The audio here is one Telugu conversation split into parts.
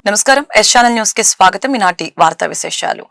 నమస్కారం ఎస్ ఛానల్ న్యూస్ కి స్వాగతం. ఈనాటి వార్తా విశేషాలు.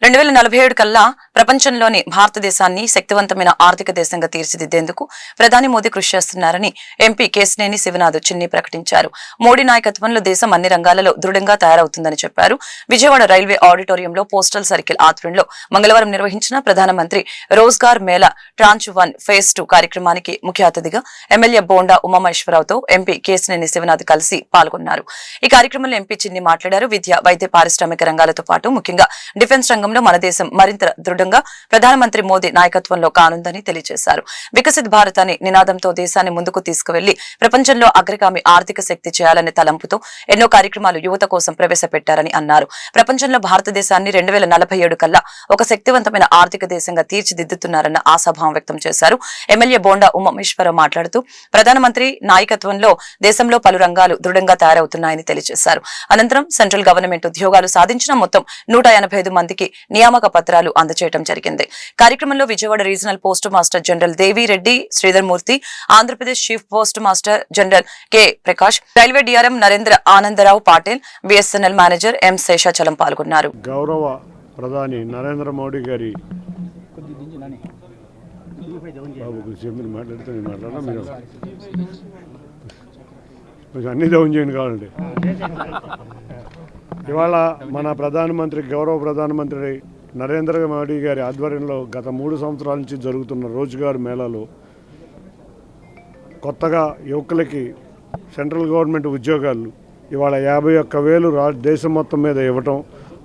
2047 కల్లా ప్రపంచంలోని భారతదేశాన్ని శక్తివంతమైన ఆర్థిక దేశంగా తీర్చిదిద్దేందుకు ప్రధాని మోదీ కృషి చేస్తున్నారని ఎంపీ కేశినేని శివనాథ్ చిన్ని ప్రకటించారు. మోడీ నాయకత్వంలో దేశం అన్ని రంగాలలో దృఢంగా తయారవుతుందని చెప్పారు. విజయవాడ రైల్వే ఆడిటోరియంలో పోస్టల్ సర్కిల్ ఆధ్వర్యంలో మంగళవారం నిర్వహించిన ప్రధానమంత్రి రోజ్గార్ మేళా ట్రాంచ్ 1 ఫేజ్ 2 కార్యక్రమానికి ముఖ్య అతిథిగా ఎమ్మెల్యే బోండా ఉమామహేశ్వరరావుతో ఎంపీ కేశినేని శివనాథ్ కలిసి పాల్గొన్నారు. ఈ కార్యక్రమంలో ఎంపీ చిన్ని మాట్లాడారు. విద్య, వైద్య, పారిశ్రామిక రంగాలతో పాటు ముఖ్యంగా డిఫెన్స్ రంగంలో మన దేశం మరింత దృఢంగా ప్రధానమంత్రి మోదీ నాయకత్వంలో కానుందని తెలియజేశారు. వికసిత్ భారత్ అనే నినాదంతో దేశాన్ని ముందుకు తీసుకువెళ్లి ప్రపంచంలో అగ్రగామి ఆర్థిక శక్తి చేయాలనే తలంపుతో ఎన్నో కార్యక్రమాలు యువత కోసం ప్రవేశపెట్టారని అన్నారు. ప్రపంచంలో భారతదేశాన్ని 2047 కల్లా ఒక శక్తివంతమైన ఆర్థిక దేశంగా తీర్చిదిద్దుతున్నారన్న ఆశాభావం వ్యక్తం చేశారు. ఎమ్మెల్యే బోండా ఉమామహేశ్వరరావు మాట్లాడుతూ ప్రధానమంత్రి నాయకత్వంలో దేశంలో పలు రంగాలు దృఢంగా తయారవుతున్నాయని తెలియజేశారు. అనంతరం సెంట్రల్ గవర్నమెంట్ ఉద్యోగాలు సాధించిన మొత్తం 185 మందికి నియామక పత్రాలు అందజేయడం జరిగింది. కార్యక్రమంలో Vijayawada regional post master general Devireddy Sridharmurthy, Andhra Pradesh chief post master general K Prakash, railway DRM Narendra Anandarao Patil, BSNL manager M Seshachalam పాల్గొన్నారు. గౌరవ ప్రధాని నరేంద్ర మోడీ గారి అన్ని డౌన్ చేయండి కావాలండి. ఇవాళ మన ప్రధానమంత్రి గౌరవ ప్రధానమంత్రి నరేంద్ర మోడీ గారి ఆధ్వర్యంలో గత 3 సంవత్సరాల నుంచి జరుగుతున్న రోజ్గార్ మేళాలో కొత్తగా యువకులకి సెంట్రల్ గవర్నమెంట్ ఉద్యోగాలు ఇవాళ 51,000 దేశం మొత్తం మీద ఇవ్వటం,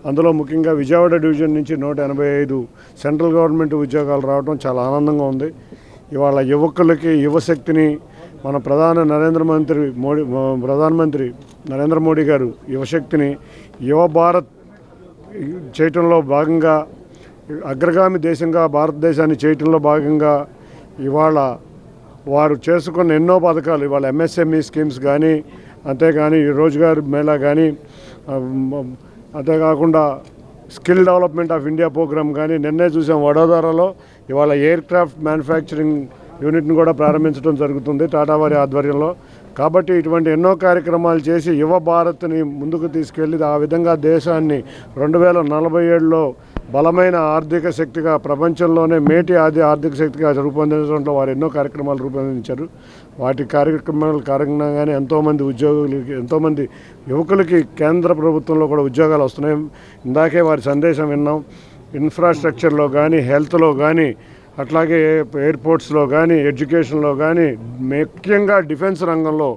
అందులో ముఖ్యంగా విజయవాడ డివిజన్ నుంచి 185 సెంట్రల్ గవర్నమెంట్ ఉద్యోగాలు రావడం చాలా ఆనందంగా ఉంది. ఇవాళ యువకులకి యువశక్తిని మన ప్రధానమంత్రి నరేంద్ర మోడీ గారు యువశక్తిని యువ భారత్ చేయటంలో భాగంగా అగ్రగామి దేశంగా భారతదేశాన్ని చేయటంలో భాగంగా ఇవాళ వారు చేసుకున్న ఎన్నో పథకాలు ఇవాళ ఎంఎస్ఎంఈ స్కీమ్స్ కానీ, అంతేగాని రోజ్గార్ మేళా కానీ, అంతేకాకుండా skill development of India programme కానీ నిన్నే చూసాం. వడోదరాలో ఇవాళ ఎయిర్ క్రాఫ్ట్ మ్యానుఫ్యాక్చరింగ్ యూనిట్ని కూడా ప్రారంభించడం జరుగుతుంది టాటా వారి ఆధ్వర్యంలో. కాబట్టి ఇటువంటి ఎన్నో కార్యక్రమాలు చేసి యువ భారత్ని ముందుకు తీసుకెళ్ళి ఆ విధంగా దేశాన్ని 2047లో బలమైన ఆర్థిక శక్తిగా ప్రపంచంలోనే మేటి ఆర్థిక శక్తిగా రూపొందించడంలో వారు ఎన్నో కార్యక్రమాలు రూపొందించారు. వాటి కార్యక్రమాల కారణంగానే ఎంతోమంది యువకులకి కేంద్ర ప్రభుత్వంలో కూడా ఉద్యోగాలు వస్తున్నాయి. ఇందాకే వారి సందేశం విన్నాం. ఇన్ఫ్రాస్ట్రక్చర్లో కానీ, హెల్త్లో కానీ, అట్లాగే ఎయిర్పోర్ట్స్లో కానీ, ఎడ్యుకేషన్లో కానీ, ముఖ్యంగా డిఫెన్స్ రంగంలో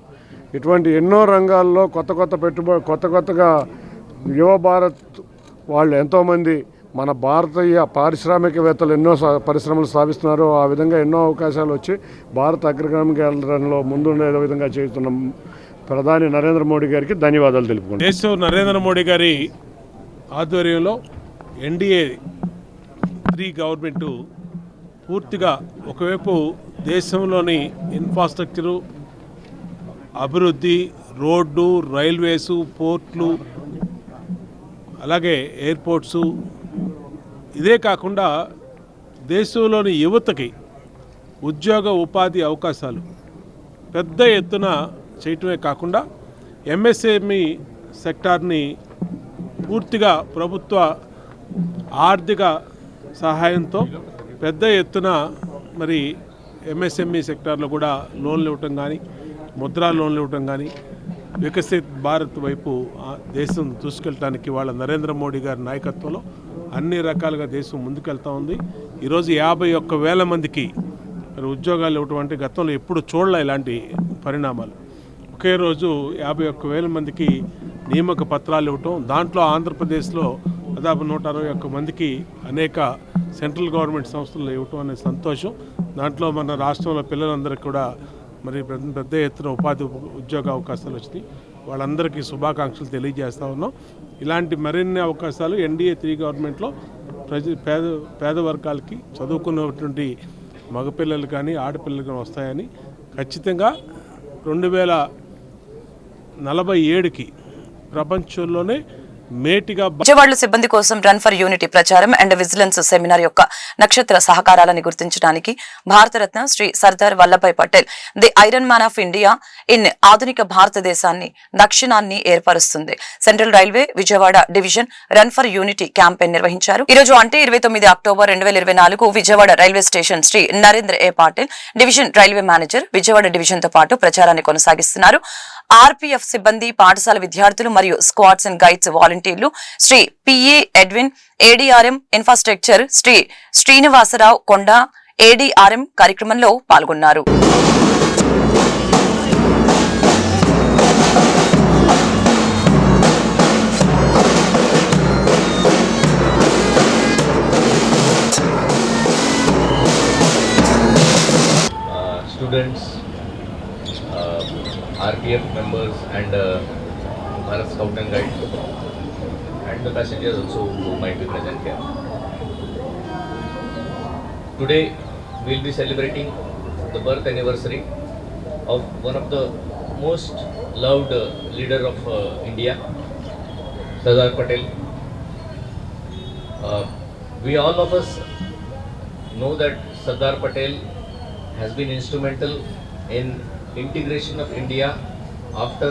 ఇటువంటి ఎన్నో రంగాల్లో కొత్తగా యువ భారత్ వాళ్ళు ఎంతోమంది మన భారతీయ పారిశ్రామికవేత్తలు ఎన్నో పరిశ్రమలు స్థాపిస్తున్నారు. ఆ విధంగా ఎన్నో అవకాశాలు వచ్చి భారత అగ్రగామికి వెళ్ళడంలో ముందుండే విధంగా చేస్తున్న ప్రధాని నరేంద్ర మోడీ గారికి ధన్యవాదాలు తెలుపుకుంటున్నాను. దేశం నరేంద్ర మోడీ గారి ఆధ్వర్యంలో ఎన్డీఏ 3 గవర్నమెంటు పూర్తిగా ఒకవైపు దేశంలోని ఇన్ఫ్రాస్ట్రక్చరు అభివృద్ధి, రోడ్డు, రైల్వేసు, పోర్ట్లు, అలాగే ఎయిర్పోర్ట్సు, ఇదే కాకుండా దేశంలోని యువతకి ఉద్యోగ ఉపాధి అవకాశాలు పెద్ద ఎత్తున చేయటమే కాకుండా ఎంఎస్ఎంఈ సెక్టార్ని పూర్తిగా ప్రభుత్వ ఆర్థిక సహాయంతో పెద్ద ఎత్తున మరి ఎంఎస్ఎంఈ సెక్టార్లో కూడా లోన్లు ఇవ్వటం కానీ, ముద్రా లోన్లు ఇవ్వటం కానీ, వికసిత్ భారత్ వైపు దేశం దూసుకెళ్ళటానికి వాళ్ళ నరేంద్ర మోడీ గారి నాయకత్వంలో అన్ని రకాలుగా దేశం ముందుకెళ్తూ ఉంది. ఈరోజు 51,000 మందికి మరి ఉద్యోగాలు ఇవ్వటం అంటే గతంలో ఎప్పుడు చూడలే ఇలాంటి పరిణామాలు. ఒకే రోజు 51,000 మందికి నియామక పత్రాలు ఇవ్వటం, దాంట్లో ఆంధ్రప్రదేశ్లో దాదాపు 161 మందికి అనేక సెంట్రల్ గవర్నమెంట్ సంస్థలు ఇవ్వటం అనే సంతోషం. దాంట్లో మన రాష్ట్రంలో పిల్లలందరికీ కూడా మరి పెద్ద ఎత్తున ఉద్యోగ అవకాశాలు వచ్చినాయి. వాళ్ళందరికీ శుభాకాంక్షలు తెలియజేస్తూ ఉన్నాం. ఇలాంటి మరిన్ని అవకాశాలు ఎన్డీఏ 3 గవర్నమెంట్లో పేద వర్గాలకి, చదువుకున్నటువంటి మగపిల్లలు కానీ ఆడపిల్లలు కానీ వస్తాయని ఖచ్చితంగా 2047కి ప్రపంచంలోనే మేటిగా విజయవాడలో సిబ్బంది కోసం రన్ ఫర్ యూనిటీ ప్రచారం అండ్ విజిలెన్స్ సెమినార్ యొక్క నక్షత్ర సహకారాలను గుర్తించడానికి Bharat Ratna Shri Sardar Vallabhbhai Patel the iron man of India in ఆధునిక భారతదేశాన్ని దక్షిణాన్ని ఏర్పరుస్తుంది. Central railway Vijayawada division run for unity campaign నిర్వహించారు. ఈ రోజు అంటే 29 October 2024 Vijayawada railway station Shri Narendra A Patil division railway manager Vijayawada division తో పాటు ప్రచారాన్ని కొనసాగిస్తున్నారు. ఆర్పీఎఫ్ సిబ్బంది, పాఠశాల విద్యార్థులు మరియు స్క్వాడ్స్ అండ్ గైడ్స్ వాలంటీర్లు Sri PA Edwin, ADRM infrastructure Sri Srinivasarao Konda ADRM కార్యక్రమంలో పాల్గొన్నారు. Students, RPF members and Bharat Scout and Guide and the passengers also who might be present here. Today we will be celebrating the birth anniversary of one of the most loved leader of India, Sardar Patel. We all of us know that Sardar Patel has been instrumental in integration of India after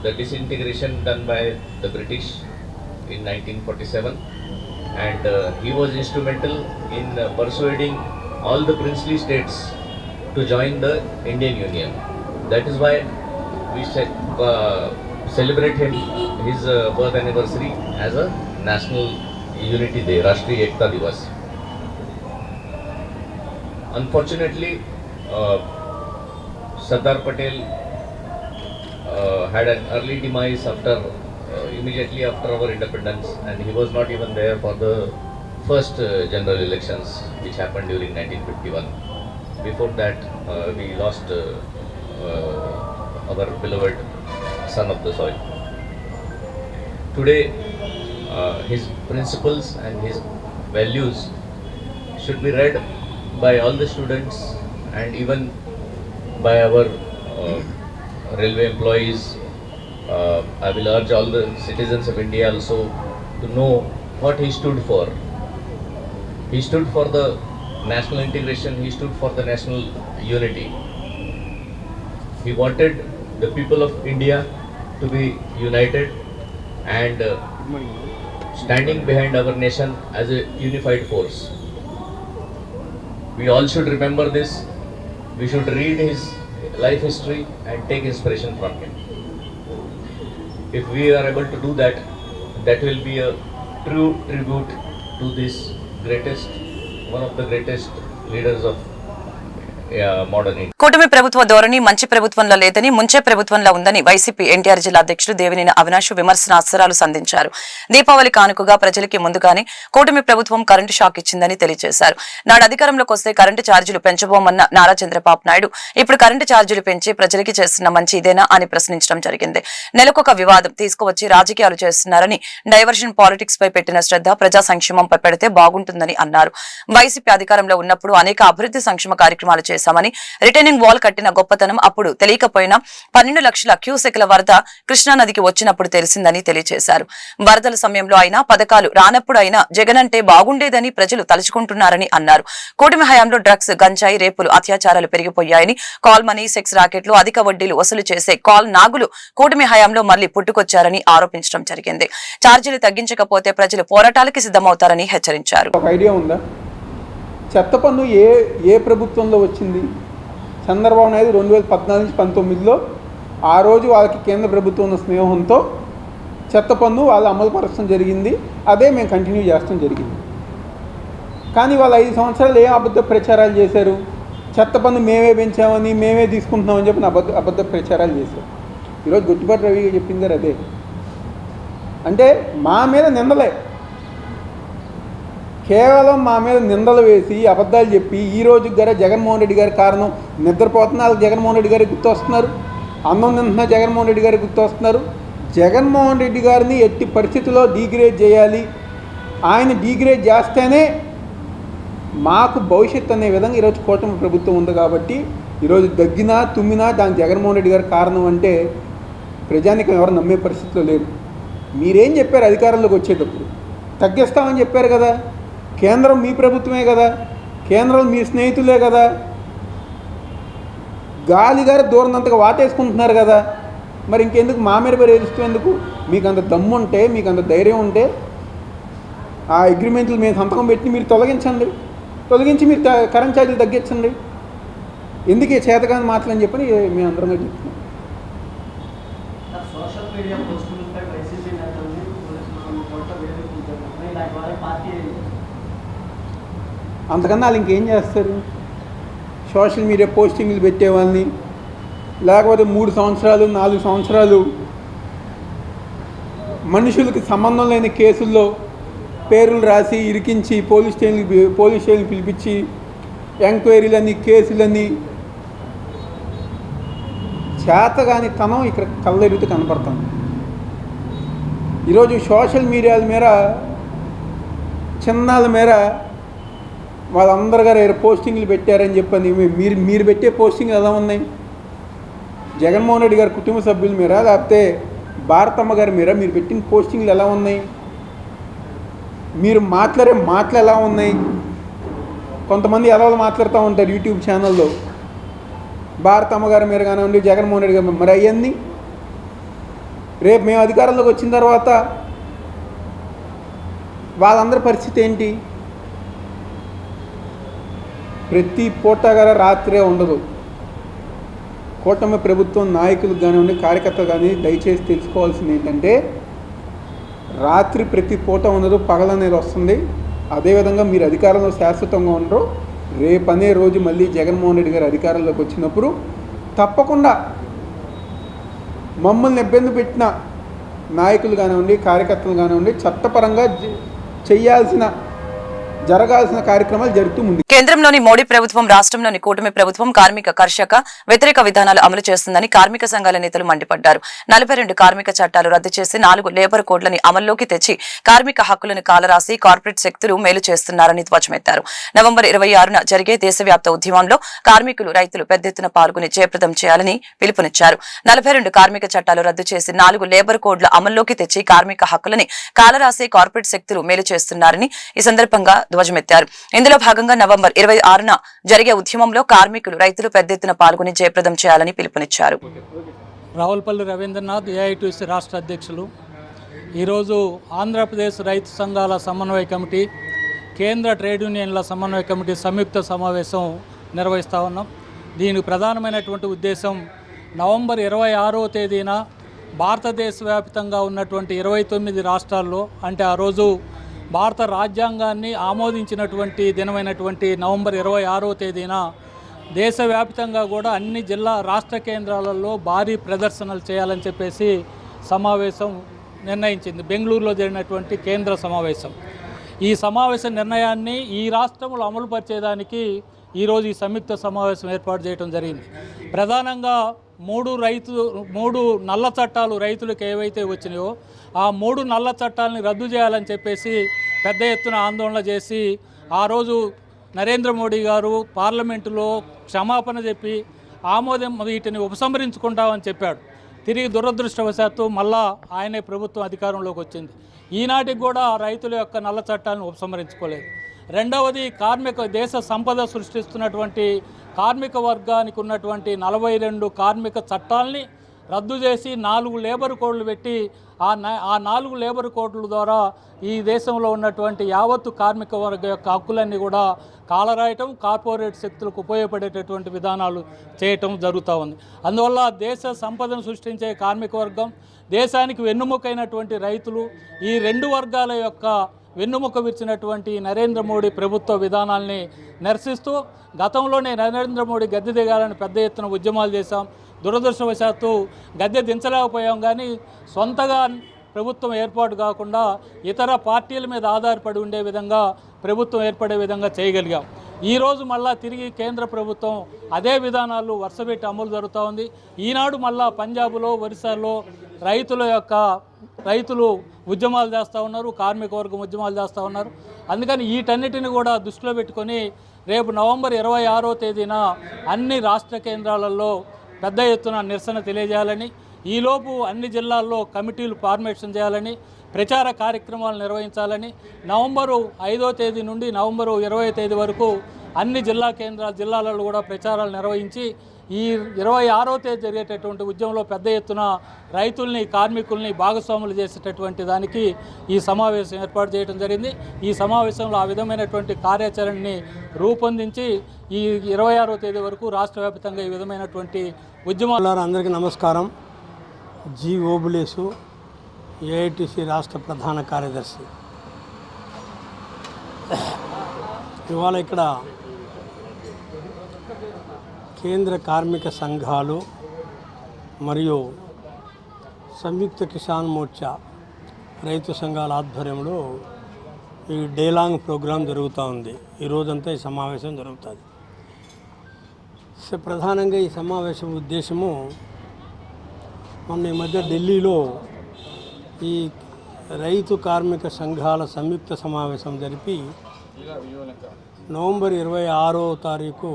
the disintegration done by the British in 1947, and he was instrumental in persuading all the princely states to join the Indian Union. That is why we celebrate his birth anniversary as a National Unity Day, Rashtriya Ekta Divas. Unfortunately, Sardar Patel had an early demise immediately after our independence, and he was not even there for the first general elections which happened during 1951. Before that, we lost our beloved son of the soil. Today, his principles and his values should be read by all the students and even by our railway employees. I will urge all the citizens of India also to know what he stood for. He stood for the national integration, he stood for the national unity. He wanted the people of India to be united and standing behind our nation as a unified force. We all should remember this. We should read his life history and take inspiration from him. If we are able to do that, that will be a true tribute to this one of the greatest leaders of modern India. కూటమి ప్రభుత్వ ధోరణి మంచి ప్రభుత్వంలో లేదని, ముంచే ప్రభుత్వంలో ఉందని వైసీపీ ఎన్టీఆర్ జిల్లా అధ్యక్షుడు దేవినేని అవినాష్ విమర్శనాస్త్రాలు సంధించారు. దీపావళి కానుకగా ప్రజలకి ముందుగానే కూటమి ప్రభుత్వం కరెంటు షాక్ ఇచ్చిందని తెలియజేశారు. నాడు అధికారంలోకి వస్తే కరెంటు ఛార్జీలు పెంచబోమన్న నారా చంద్రబాబు నాయుడు ఇప్పుడు కరెంటు ఛార్జీలు పెంచి ప్రజలకి చేస్తున్న మంచి ఇదేనా అని ప్రశ్నించడం జరిగింది. నెలకొక వివాదం తీసుకువచ్చి రాజకీయాలు చేస్తున్నారని, డైవర్షన్ పాలిటిక్స్ పై పెట్టిన శ్రద్ధ ప్రజా సంక్షేమంపై పెడితే బాగుంటుందని అన్నారు. వైసీపీ అధికారంలో ఉన్నప్పుడు అనేక అభివృద్ధి సంక్షేమ కార్యక్రమాలు చేశామని, రిటైనింగ్ వాల్ కట్టిన గొప్పతనం అప్పుడు తెలియకపోయినా 12 లక్షల క్యూసెక్ల వరద కృష్ణానదికి వచ్చినప్పుడు తెలిసిందని తెలియజేశారు. వరదల సమయంలో అయినా, పథకాలు రానప్పుడు అయినా జగన్ అంటే బాగుండేదని ప్రజలు తలుచుకుంటున్నారని అన్నారు. కూటమి హయాంలో డ్రగ్స్, గంజాయి, రేపులు, అత్యాచారాలు పెరిగిపోయాయని, కాల్ మనీ, సెక్స్ రాకెట్లు, అధిక వడ్డీలు వసూలు చేసే కాల్ నాగులు కూటమి హయాంలో మళ్లీ పుట్టుకొచ్చారని ఆరోపించడం జరిగింది. ఛార్జీలు తగ్గించకపోతే ప్రజలు పోరాటాలకి సిద్ధమవుతారని హెచ్చరించారు. చెత్త పన్ను ఏ ప్రభుత్వంలో వచ్చింది? చంద్రబాబు నాయుడు 2014-19లో ఆ రోజు వాళ్ళకి కేంద్ర ప్రభుత్వం ఉన్న స్నేహంతో చెత్త పన్ను వాళ్ళు అమలుపరచడం జరిగింది. అదే మేము కంటిన్యూ చేస్తాం జరిగింది. కానీ వాళ్ళు 5 సంవత్సరాలు ఏ అబద్ధ ప్రచారాలు చేశారు? చెత్త పన్ను మేమే పెంచామని, మేమే తీసుకుంటున్నామని చెప్పి అబద్ధ ప్రచారాలు చేశారు. ఈరోజు గుట్టుపాటి రవి చెప్పింది గారు అదే. అంటే మా మీద నిందలే, కేవలం మా మీద నిందలు వేసి అబద్ధాలు చెప్పి ఈ రోజు గారే జగన్మోహన్ రెడ్డి గారి కారణం. నిద్రపోతున్నా వాళ్ళు జగన్మోహన్ రెడ్డి గారికి గుర్తొస్తున్నారు, అన్నం తింటున్నా జగన్మోహన్ రెడ్డి గారికి గుర్తొస్తున్నారు. జగన్మోహన్ రెడ్డి గారిని ఎట్టి పరిస్థితుల్లో డీగ్రేడ్ చేయాలి, ఆయన డీగ్రేడ్ చేస్తేనే మాకు భవిష్యత్తు అనే విధంగా ఈరోజు కూటమి ప్రభుత్వం ఉంది. కాబట్టి ఈరోజు దగ్గినా తుమ్మినా దాని జగన్మోహన్ రెడ్డి గారి కారణం అంటే ప్రజానికం ఎవరు నమ్మే పరిస్థితిలో లేరు. మీరేం చెప్పారు అధికారంలోకి వచ్చేటప్పుడు? తగ్గిస్తామని చెప్పారు కదా. కేంద్రం మీ ప్రభుత్వమే కదా, కేంద్రం మీ స్నేహితులే కదా, గాలిగారు దూరంతంతగా వాటేసుకుంటున్నారు కదా. మరి ఇంకెందుకు మా మీద బెదిరిస్తూ ఎందుకు? మీకు అంత దమ్ము ఉంటే, మీకు అంత ధైర్యం ఉంటే ఆ అగ్రిమెంట్లు మేము సంతకం పెట్టి మీరు తొలగించి మీరు కరెంట్ ఛార్జీలు తగ్గించండి. ఎందుకే చేతకాని మాటలని చెప్పని మేము అందరం చెప్తున్నాం. సోషల్ మీడియా పోస్టులపై వైసీపీ నేతల్ని అంతకన్నా వాళ్ళు ఇంకేం చేస్తారు? సోషల్ మీడియా పోస్టింగ్లు పెట్టేవాళ్ళని, లేకపోతే 3 సంవత్సరాలు 4 సంవత్సరాలు మనుషులకి సంబంధం లేని కేసుల్లో పేర్లు రాసి ఇరికించి పోలీస్ స్టేషన్కి పిలిపించి ఎంక్వైరీలని, కేసులని, చేతగాని తనం ఇక్కడ కళ్ళెరుగుతూ కనపడుతుంది. ఈరోజు సోషల్ మీడియాల మీద, చిన్నాల మీద వాళ్ళందరూ గారు పోస్టింగ్లు పెట్టారని చెప్పని మీరు పెట్టే పోస్టింగ్లు ఎలా ఉన్నాయి? జగన్మోహన్ రెడ్డి గారి కుటుంబ సభ్యుల మీద, లేకపోతే భారతమ్మ గారి మీద మీరు పెట్టిన పోస్టింగ్లు ఎలా ఉన్నాయి? మీరు మాట్లాడే మాటలు ఎలా ఉన్నాయి? కొంతమంది ఎలా మాట్లాడుతూ ఉంటారు యూట్యూబ్ ఛానల్లో, భారతమ్మ గారి మీద కానివ్వండి, జగన్మోహన్ రెడ్డి గారు. మరి అవన్నీ రేపు మేము అధికారంలోకి వచ్చిన తర్వాత వాళ్ళందరి పరిస్థితి ఏంటి? ప్రతి పూట గారు రాత్రే ఉండదు. కూటమి ప్రభుత్వం నాయకులకు కానివ్వండి, కార్యకర్తలు కానీ దయచేసి తెలుసుకోవాల్సింది ఏంటంటే, రాత్రి ప్రతి పూట ఉండదు, పగలనేది వస్తుంది. అదేవిధంగా మీరు అధికారంలో శాశ్వతంగా ఉండరు. రేపనే రోజు మళ్ళీ జగన్మోహన్ రెడ్డి గారు అధికారంలోకి వచ్చినప్పుడు తప్పకుండా మమ్మల్ని ఇబ్బంది పెట్టిన నాయకులు కానివ్వండి, కార్యకర్తలు కానివ్వండి, చట్టపరంగా జరగాల్సిన కార్యక్రమాలు జరుగుతూ ఉంది. కేంద్రంలోని మోడీ ప్రభుత్వం, రాష్ట్రంలోని కూటమి ప్రభుత్వం కార్మిక, కర్షక వ్యతిరేక విధానాలు అమలు చేస్తుందని కార్మిక సంఘాల నేతలు మండిపడ్డారు. 42 కార్మిక చట్టాలు రద్దు చేసి 4 లేబర్ కోడ్లని అమల్లోకి తెచ్చి కార్మిక హక్కులను కాలరాసి కార్పొరేట్ శక్తులు మేలు చేస్తున్నారని ధ్వజమెత్తారు. నవంబర్ 26న జరిగే దేశవ్యాప్త ఉద్యమంలో కార్మికులు, రైతులు పెద్ద ఎత్తున పాల్గొని జయప్రదం చేయాలని పిలుపునిచ్చారు. 42 కార్మిక చట్టాలు రద్దు చేసి 4 లేబర్ కోడ్ల అమల్లోకి తెచ్చి కార్మిక హక్కులని కాలరాసి కార్పొరేట్ శక్తులు మేలు చేస్తున్నారని ఈ సందర్భంగా ధ్వజమెత్తారు. ఇందులో భాగంగా నవంబర్ 26న జరిగే ఉద్యమంలో కార్మికులు, రైతులు పెద్ద ఎత్తున పాల్గొని జయప్రదం చేయాలని పిలుపునిచ్చారు. రావులపల్లి రవీంద్రనాథ్, ఏఐటీసీ రాష్ట్ర అధ్యక్షులు. ఈరోజు ఆంధ్రప్రదేశ్ రైతు సంఘాల సమన్వయ కమిటీ, కేంద్ర ట్రేడ్ యూనియన్ల సమన్వయ కమిటీ సంయుక్త సమావేశం నిర్వహిస్తూ ఉన్నాం. దీనికి ప్రధానమైనటువంటి ఉద్దేశం, నవంబర్ 26వ తేదీన భారతదేశ వ్యాప్తంగా ఉన్నటువంటి 29 రాష్ట్రాల్లో, అంటే ఆ రోజు భారత రాజ్యాంగాన్ని ఆమోదించినటువంటి దినమైనటువంటి నవంబర్ 26వ తేదీన దేశవ్యాప్తంగా కూడా అన్ని జిల్లా, రాష్ట్ర కేంద్రాలలో భారీ ప్రదర్శనలు చేయాలని చెప్పేసి సమావేశం నిర్ణయించింది. బెంగళూరులో జరిగినటువంటి కేంద్ర సమావేశం. ఈ సమావేశ నిర్ణయాన్ని ఈ రాష్ట్రంలో అమలుపరిచేదానికి ఈరోజు ఈ సంయుక్త సమావేశం ఏర్పాటు చేయడం జరిగింది. ప్రధానంగా 3 నల్ల చట్టాలు రైతులకు ఏవైతే వచ్చినాయో ఆ 3 నల్ల చట్టాలని రద్దు చేయాలని చెప్పేసి పెద్ద ఎత్తున ఆందోళన చేసి ఆ రోజు నరేంద్ర మోడీ గారు పార్లమెంటులో క్షమాపణ చెప్పి వీటిని ఉపసంహరించుకుంటామని చెప్పాడు. తిరిగి దురదృష్టవశాత్తు మళ్ళా ఆయనే ప్రభుత్వం అధికారంలోకి వచ్చింది. ఈనాటికి కూడా రైతుల యొక్క నల్ల చట్టాలను ఉపసంహరించుకోలేదు. రెండవది, దేశ సంపద సృష్టిస్తున్నటువంటి కార్మిక వర్గానికి ఉన్నటువంటి 42 కార్మిక చట్టాలని రద్దు చేసి 4 లేబర్ కోడ్లు పెట్టి ఆ 4 లేబర్ కోడ్ల ద్వారా ఈ దేశంలో ఉన్నటువంటి యావత్తు కార్మిక వర్గ యొక్క హక్కులన్నీ కూడా కాలరాయటం, కార్పొరేట్ శక్తులకు ఉపయోగపడేటటువంటి విధానాలు చేయటం జరుగుతూ ఉంది. అందువల్ల దేశ సంపదను సృష్టించే కార్మిక వర్గం, దేశానికి వెన్నుముకైనటువంటి రైతులు, ఈ 2 వర్గాల యొక్క వెన్నుముక విరిచినటువంటి నరేంద్ర మోడీ ప్రభుత్వ విధానాల్ని నిరసిస్తూ గతంలోనే నరేంద్ర మోడీ గద్దె దిగాలని పెద్ద ఎత్తున ఉద్యమాలు చేశాం. దురదృష్టవశాత్తు గద్దె దించలేకపోయాం. కానీ సొంతగా ప్రభుత్వం ఏర్పాటు కాకుండా ఇతర పార్టీల మీద ఆధారపడి ఉండే విధంగా ప్రభుత్వం ఏర్పడే విధంగా చేయగలిగాం. ఈరోజు మళ్ళా తిరిగి కేంద్ర ప్రభుత్వం అదే విధానాలు వరుసపెట్టి అమలు జరుగుతూ ఉంది. ఈనాడు మళ్ళా పంజాబ్లో, ఒరిస్సాలో రైతులు ఉద్యమాలు చేస్తూ ఉన్నారు, కార్మిక వర్గం ఉద్యమాలు చేస్తూ ఉన్నారు. అందుకని వీటన్నిటిని కూడా దృష్టిలో పెట్టుకొని రేపు నవంబర్ 26వ తేదీన అన్ని రాష్ట్ర కేంద్రాలలో పెద్ద ఎత్తున నిరసన తెలియజేయాలని, ఈలోపు అన్ని జిల్లాల్లో కమిటీలు ఫార్మేషన్ చేయాలని, ప్రచార కార్యక్రమాలు నిర్వహించాలని, నవంబరు 5వ తేదీ నుండి నవంబరు 20వ తేదీ వరకు అన్ని జిల్లాలలో కూడా ప్రచారాలు నిర్వహించి ఈ 26వ తేదీ జరిగేటటువంటి ఉద్యమంలో పెద్ద ఎత్తున రైతుల్ని, కార్మికుల్ని భాగస్వాములు చేసేటటువంటి దానికి ఈ సమావేశం ఏర్పాటు చేయడం జరిగింది. ఈ సమావేశంలో ఆ విధమైనటువంటి కార్యాచరణని రూపొందించి ఈ 26వ తేదీ వరకు రాష్ట్ర వ్యాప్తంగా ఈ విధమైనటువంటి ఉద్యమాలు. అందరికీ నమస్కారం. జి ఓబులేసు, ఏఐటిసి రాష్ట్ర ప్రధాన కార్యదర్శి. ఇవాళ ఇక్కడ కేంద్ర కార్మిక సంఘాలు మరియు సంయుక్త కిసాన్ మోర్చా రైతు సంఘాల ఆధ్వర్యంలో ఈ డేలాంగ్ ప్రోగ్రాం జరుగుతూ ఉంది. ఈ రోజంతా ఈ సమావేశం జరుగుతుంది. ప్రధానంగా ఈ సమావేశం ఉద్దేశము, మొన్న ఈ మధ్య ఢిల్లీలో ఈ రైతు కార్మిక సంఘాల సంయుక్త సమావేశం జరిపి నవంబర్ 26వ తారీఖు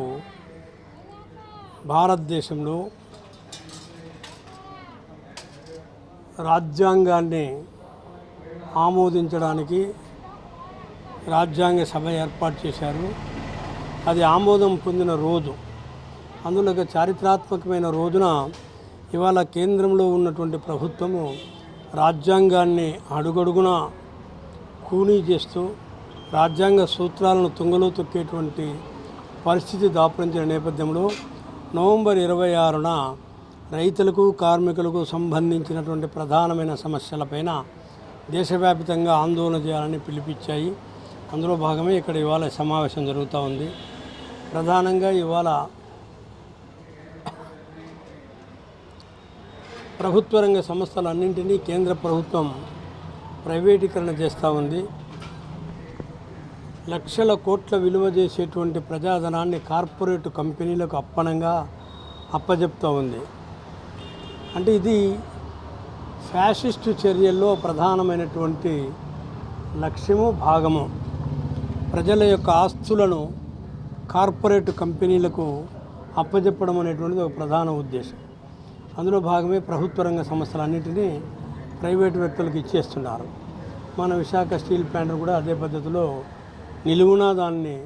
భారతదేశంలో రాజ్యాంగాన్ని ఆమోదించడానికి రాజ్యాంగ సభ ఏర్పాటు చేశారు. అది ఆమోదం పొందిన రోజు. అందులో ఒక చారిత్రాత్మకమైన రోజున ఇవాళ కేంద్రంలో ఉన్నటువంటి ప్రభుత్వము రాజ్యాంగాన్ని అడుగడుగున కూనీ చేస్తూ రాజ్యాంగ సూత్రాలను తుంగలో తొక్కేటువంటి పరిస్థితి దాపురించిన నేపథ్యంలో నవంబర్ 26న రైతులకు, కార్మికులకు సంబంధించినటువంటి ప్రధానమైన సమస్యలపైన దేశవ్యాప్తంగా ఆందోళన చేయాలని పిలిపించాయి. అందులో భాగమే ఇక్కడ ఇవాళ సమావేశం జరుగుతూ ఉంది. ప్రధానంగా ఇవాళ ప్రభుత్వ రంగ సంస్థలన్నింటినీ కేంద్ర ప్రభుత్వం ప్రైవేటీకరణ చేస్తూ ఉంది. లక్షల కోట్ల విలువ చేసేటువంటి ప్రజాధనాన్ని కార్పొరేట్ కంపెనీలకు అప్పజెప్తూ ఉంది. అంటే ఇది ఫ్యాసిస్టు చర్యల్లో ప్రధానమైనటువంటి లక్ష్యము, భాగము. ప్రజల యొక్క ఆస్తులను కార్పొరేట్ కంపెనీలకు అప్పజెప్పడం అనేటువంటిది ఒక ప్రధాన ఉద్దేశం. అందులో భాగమే ప్రభుత్వ రంగ సంస్థలన్నింటినీ ప్రైవేటు వ్యక్తులకు ఇచ్చేస్తున్నారు. మన విశాఖ స్టీల్ ప్లాంట్ కూడా అదే పద్ధతిలో నిలువునా దాన్ని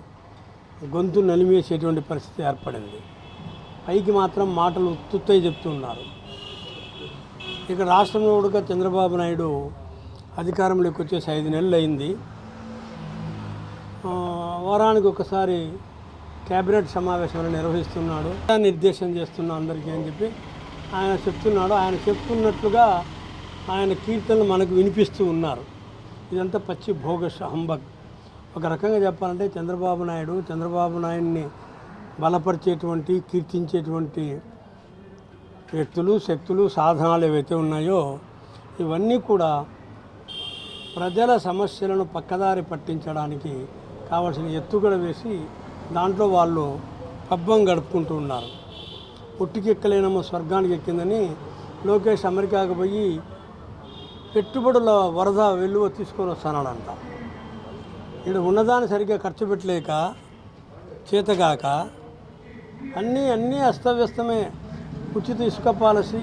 గొంతు నలిమేసేటువంటి పరిస్థితి ఏర్పడింది. పైకి మాత్రం మాటలు ఉత్తుత్తై చెప్తున్నారు. ఇక రాష్ట్రంలో కూడా చంద్రబాబు నాయుడు అధికారంలోకి వచ్చేసి 5 నెలలు అయింది. వారానికి ఒకసారి కేబినెట్ సమావేశాలు నిర్వహిస్తున్నాడు, నిర్దేశం చేస్తున్నా అందరికీ అని చెప్పి ఆయన చెప్తున్నాడు. ఆయన చెప్తున్నట్లుగా ఆయన కీర్తనలు మనకు వినిపిస్తూ ఉన్నారు. ఇదంతా పచ్చి భోగస్ హంబగ్. ఒక రకంగా చెప్పాలంటే చంద్రబాబు నాయుడిని బలపరిచేటువంటి, కీర్తించేటువంటి వ్యక్తులు, శక్తులు, సాధనాలు ఏవైతే ఉన్నాయో ఇవన్నీ కూడా ప్రజల సమస్యలను పక్కదారి పట్టించడానికి కావాల్సిన ఎత్తుగడ వేసి దాంట్లో వాళ్ళు పబ్బం గడుపుకుంటూ ఉన్నారు. పుట్టికెక్కలేనమ్మ స్వర్గానికి ఎక్కిందని లోకేష్ అమెరికాకు పోయి పెట్టుబడుల వరద వెలువ తీసుకొని వస్తానంట. ఇక్కడ ఉన్నదాన్ని సరిగ్గా ఖర్చు పెట్టలేక, చేతగాక అన్నీ అస్తవ్యస్తమే. ఉచిత ఇసుక పాలసీ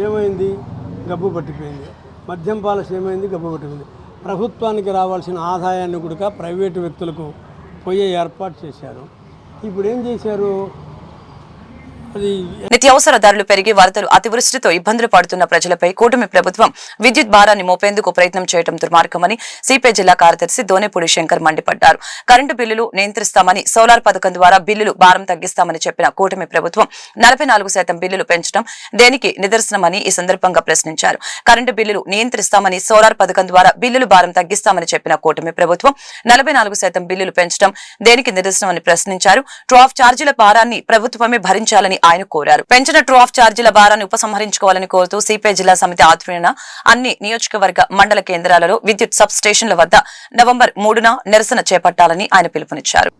ఏమైంది? గబ్బు పట్టిపోయింది. మద్యం పాలసీ ఏమైంది? గబ్బు పట్టిపోయింది. ప్రభుత్వానికి రావాల్సిన ఆదాయాన్ని కూడా ప్రైవేటు వ్యక్తులకు పోయే ఏర్పాటు చేశారు. ఇప్పుడు ఏం చేశారు? నిత్యావసర ధరలు పెరిగి వరదలు, అతివృష్టితో ఇబ్బందులు పడుతున్న ప్రజలపై కూటమి ప్రభుత్వం విద్యుత్ భారాన్ని మోపేందుకు ప్రయత్నం చేయడం దుర్మార్గమని సిపిఐ జిల్లా కార్యదర్శి దోనేపూడి శంకర్ మండిపడ్డారు. కరెంటు బిల్లులు నియంత్రిస్తామని, సోలార్ పథకం ద్వారా బిల్లులు భారం తగ్గిస్తామని చెప్పిన కూటమి ప్రభుత్వం 44% బిల్లులు పెంచడం దేనికి నిదర్శనమని ఈ సందర్భంగా ప్రశ్నించారు. కరెంటు బిల్లులు నియంత్రిస్తామని, సోలార్ పథకం ద్వారా బిల్లులు భారం తగ్గిస్తామని చెప్పిన కూటమి ప్రభుత్వం 44% బిల్లులు పెంచడం దేనికి నిదర్శనమని ప్రశ్నించారు. ట్రాఫ్ ఛార్జీల భారాన్ని ప్రభుత్వమే భరించాలని ఆయన కోరారు. పెంచిన ట్రాఫ్ ఛార్జీల భారాన్ని ఉపసంహరించుకోవాలని కోరుతూ సిపిఐ జిల్లా సమితి ఆధ్వర్యాన అన్ని నియోజకవర్గ మండల కేంద్రాలలో విద్యుత్ సబ్ స్టేషన్ల వద్ద నవంబర్ 3న నిరసన చేపట్టాలని ఆయన పిలుపునిచ్చారు.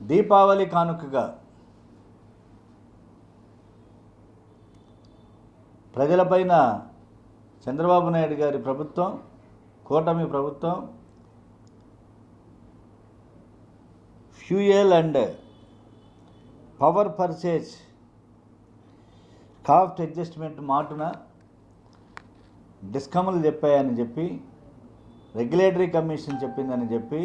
దీపావళి కానుకగా ప్రజలపైన చంద్రబాబు నాయుడు గారి ప్రభుత్వం, కూటమి ప్రభుత్వం fuel and power purchase cost adjustment మాటున డిస్కమ్లు చెప్పాయని చెప్పి, రెగ్యులేటరీ కమిషన్ చెప్పిందని చెప్పి,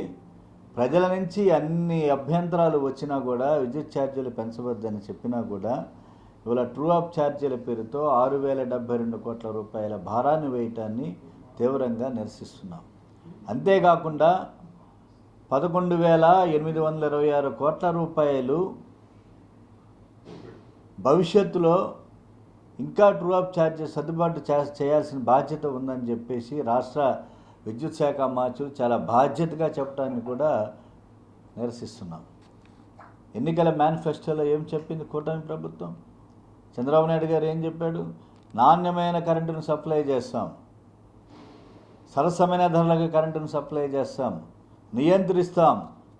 ప్రజల నుంచి అన్ని అభ్యంతరాలు వచ్చినా కూడా విద్యుత్ ఛార్జీలు పెంచవద్దని చెప్పినా కూడా ఇవాళ ట్రూ అప్ ఛార్జీల పేరుతో 6,072 కోట్ల రూపాయల భారాన్ని వేయటాన్ని తీవ్రంగా నిరసిస్తున్నాం. అంతేకాకుండా 11,826 కోట్ల రూపాయలు భవిష్యత్తులో ఇంకా ట్రూ అప్ ఛార్జెస్ సర్దుబాటు చేయాల్సిన బాధ్యత ఉందని చెప్పేసి రాష్ట్ర విద్యుత్ శాఖ మార్చులు చాలా బాధ్యతగా చెప్పడాన్ని కూడా నిరసిస్తున్నాం. ఎన్నికల మేనిఫెస్టోలో ఏం చెప్పింది కూటమి ప్రభుత్వం? చంద్రబాబు నాయుడు గారు ఏం చెప్పాడు? నాణ్యమైన కరెంటును సప్లై చేస్తాం, సరసమైన ధరలకు కరెంటును సప్లై చేస్తాం, నియంత్రిస్తాం,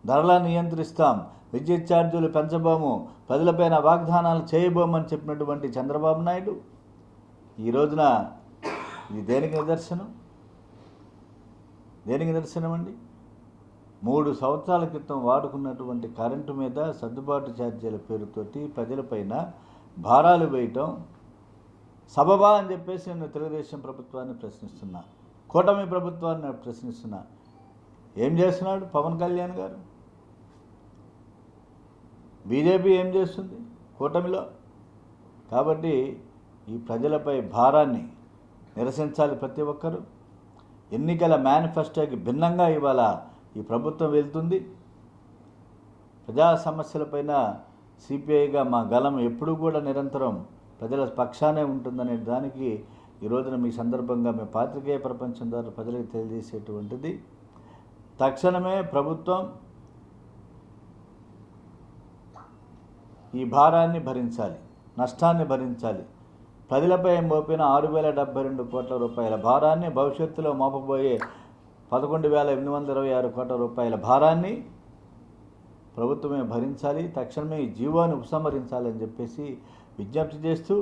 ధరలను నియంత్రిస్తాం, విద్యుత్ ఛార్జీలు పెంచబోము, ప్రజలపైన వాగ్దానాలు చేయబోమని చెప్పినటువంటి చంద్రబాబు నాయుడు ఈ రోజున ఇది దేనికి నిదర్శనం? దేనికి నిదర్శనం అండి? 3 సంవత్సరాల క్రితం వాడుకున్నటువంటి కరెంటు మీద సర్దుబాటు ఛార్జీల పేరుతోటి ప్రజలపైన భారాలు వేయటం సబబా అని చెప్పేసి నేను తెలుగుదేశం ప్రభుత్వాన్ని ప్రశ్నిస్తున్నా, కూటమి ప్రభుత్వాన్ని ప్రశ్నిస్తున్నా. ఏం చేస్తున్నాడు పవన్ కళ్యాణ్ గారు? బీజేపీ ఏం చేస్తుంది కూటమిలో? కాబట్టి ఈ ప్రజలపై భారాన్ని నిరసించాలి ప్రతి ఒక్కరూ. ఎన్నికల మేనిఫెస్టోకి భిన్నంగా ఇవాళ ఈ ప్రభుత్వం వెళ్తుంది. ప్రజా సమస్యలపైన సిపిఐగా మా గలం ఎప్పుడూ కూడా నిరంతరం ప్రజల పక్షానే ఉంటుందనే దానికి ఈ రోజున మీ సందర్భంగా మేము పాత్రికేయ ప్రపంచం ద్వారా ప్రజలకు తెలియజేసేటువంటిది. తక్షణమే ప్రభుత్వం ఈ భారాన్ని భరించాలి, నష్టాన్ని భరించాలి. ప్రజలపై మోపిన 6,072 కోట్ల రూపాయల భారాన్ని, భవిష్యత్తులో మోపబోయే 11,826 కోట్ల రూపాయల భారాన్ని ప్రభుత్వమే భరించాలి. తక్షణమే ఈ జీవోని ఉపసంహరించాలని చెప్పేసి విజ్ఞప్తి చేస్తూ,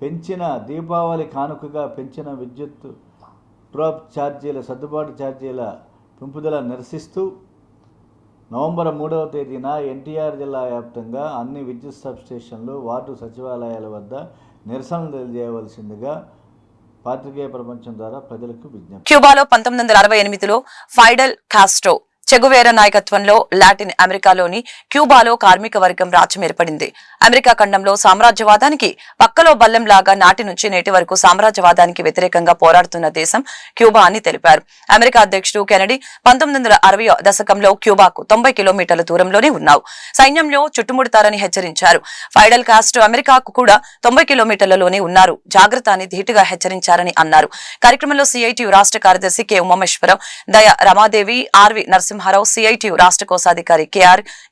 పెంచిన దీపావళి కానుకగా పెంచిన విద్యుత్ డ్రాప్ ఛార్జీల సర్దుబాటు ఛార్జీల పెంపుదల నిరసిస్తూ నవంబర్ 3వ తేదీన ఎన్టీఆర్ జిల్లా వ్యాప్తంగా అన్ని విద్యుత్ సబ్స్టేషన్లు, వార్డు సచివాలయాల వద్ద నిరసనలు తెలియజేయవలసిందిగా పాత్రికేయ ప్రపంచం ద్వారా ప్రజలకు విజ్ఞప్తి. క్యూబాలో 1968లో ఫైడెల్ కాస్ట్రో చెగువేరా నాయకత్వంలో లాటిన్ అమెరికాలోని క్యూబాలో కార్మిక వర్గం రాజ్యం ఏర్పడింది. అమెరికా ఖండంలో సామ్రాజ్యవాదానికి పక్కలో బల్లెంలాగా నాటి నుంచి నేటి వరకు సామ్రాజ్యవాదానికి వ్యతిరేకంగా పోరాడుతున్న దేశం క్యూబా అని తెలిపారు. అమెరికా అధ్యక్షుడు కెనడీ 1960వ దశకంలో క్యూబాకు 90 కిలోమీటర్ల దూరంలోనే ఉన్నావు, సైన్యంలో చుట్టుముడతారని హెచ్చరించారు. ఫైడెల్ కాస్ట్రో అమెరికాకు కూడా 90 కిలోమీటర్లలోనే ఉన్నారు, జాగ్రత్త అని ధీటుగా హెచ్చరించారని అన్నారు. కార్యక్రమంలో సిఐటియు రాష్ట్ర కార్యదర్శి కె ఉమామేశ్వరరావు, దయ రమాదేవి, ఆర్వి నరసింహారావు, సిఐటియు రాష్ట్ర కోశాధికారి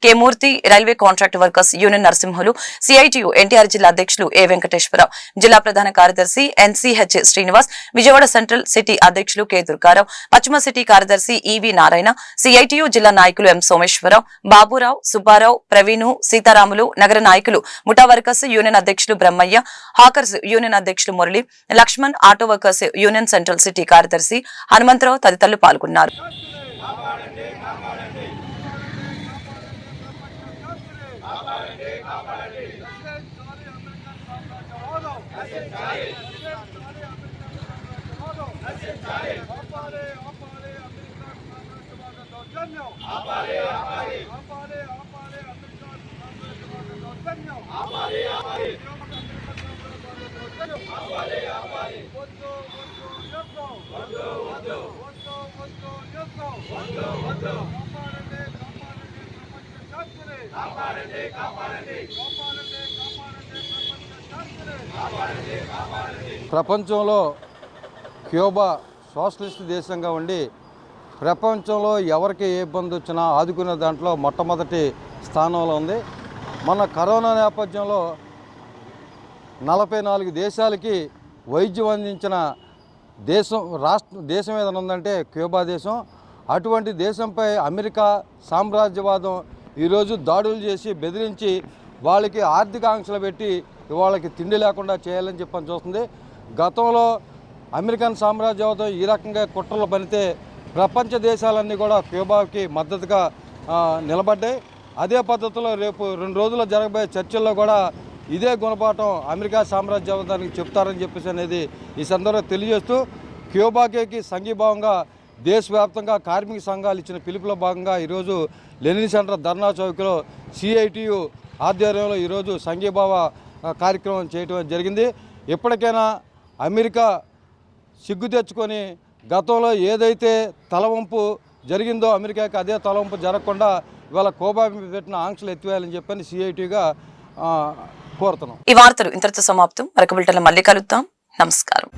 K Murthy, railway contract workers union Narasimhulu, CITU NTR జిల్లా అధ్యక్షులు ఏ వెంకటేశ్వరరావు, జిల్లా ప్రధాన కార్యదర్శి NCH Srinivas, Vijayawada central city అధ్యక్షులు కె దుర్గారావు, పశ్చిమ సిటీ కార్యదర్శి ఈవి నారాయణ, సిఐటియు జిల్లా నాయకులు ఎం సోమేశ్వరరావు, బాబురావు, సుబ్బారావు, ప్రవీణు, సీతారాములు, నగర నాయకులు, ముఠా వర్కర్స్ యూనియన్ అధ్యక్షులు బ్రహ్మయ్య, హాకర్స్ యూనియన్ అధ్యక్షులు Murali, Lakshman, auto workers union central city కార్యదర్శి హనుమంతరావు తదితరులు పాల్గొన్నారు. ప్రపంచంలో క్యూబా సోషలిస్ట్ దేశంగా ఉండి ప్రపంచంలో ఎవరికి ఏ ఇబ్బంది వచ్చినా ఆదుకునే దాంట్లో మొట్టమొదటి స్థానంలో ఉంది. మన కరోనా నేపథ్యంలో 44 దేశాలకి వైద్యం అందించిన దేశం ఏదైనా ఉందంటే క్యూబా దేశం. అటువంటి దేశంపై అమెరికా సామ్రాజ్యవాదం ఈరోజు దాడులు చేసి బెదిరించి వాళ్ళకి ఆర్థిక ఆంక్షలు పెట్టి వాళ్ళకి తిండి లేకుండా చేయాలని చెప్పని చూస్తుంది. గతంలో అమెరికన్ సామ్రాజ్యవాదం ఈ రకంగా కుట్రలు పనితే ప్రపంచ దేశాలన్నీ కూడా క్యూబాకి మద్దతుగా నిలబడ్డాయి. అదే పద్ధతిలో రేపు 2 రోజుల్లో జరగబోయే చర్చల్లో కూడా ఇదే గుణపాఠం అమెరికా సామ్రాజ్యవాదానికి చెప్తారని చెప్పేసి అనేది ఈ సందర్భంగా తెలియజేస్తూ క్యూబాకి సంఘీభావంగా దేశవ్యాప్తంగా కార్మిక సంఘాలు ఇచ్చిన పిలుపులో భాగంగా ఈరోజు లెనిన్ సెంటర్ ధర్నా చౌక్లో CITU ఆధ్వర్యంలో ఈరోజు సంఘీభావ కార్యక్రమం చేయడం జరిగింది. ఎప్పటికైనా అమెరికా సిగ్గు తెచ్చుకొని గతంలో ఏదైతే తలవంపు జరిగిందో అమెరికాకి అదే తలవంపు జరగకుండా ఇవాళ క్యూబా పెట్టిన ఆంక్షలు ఎత్తివేయాలని చెప్పని CITUగా కోరుతున్నాం. ఈ వార్తలు ఇంతటితో సమాప్తం. మరొక బులెటిన్లో మళ్ళీ కలుద్దాం. నమస్కారం.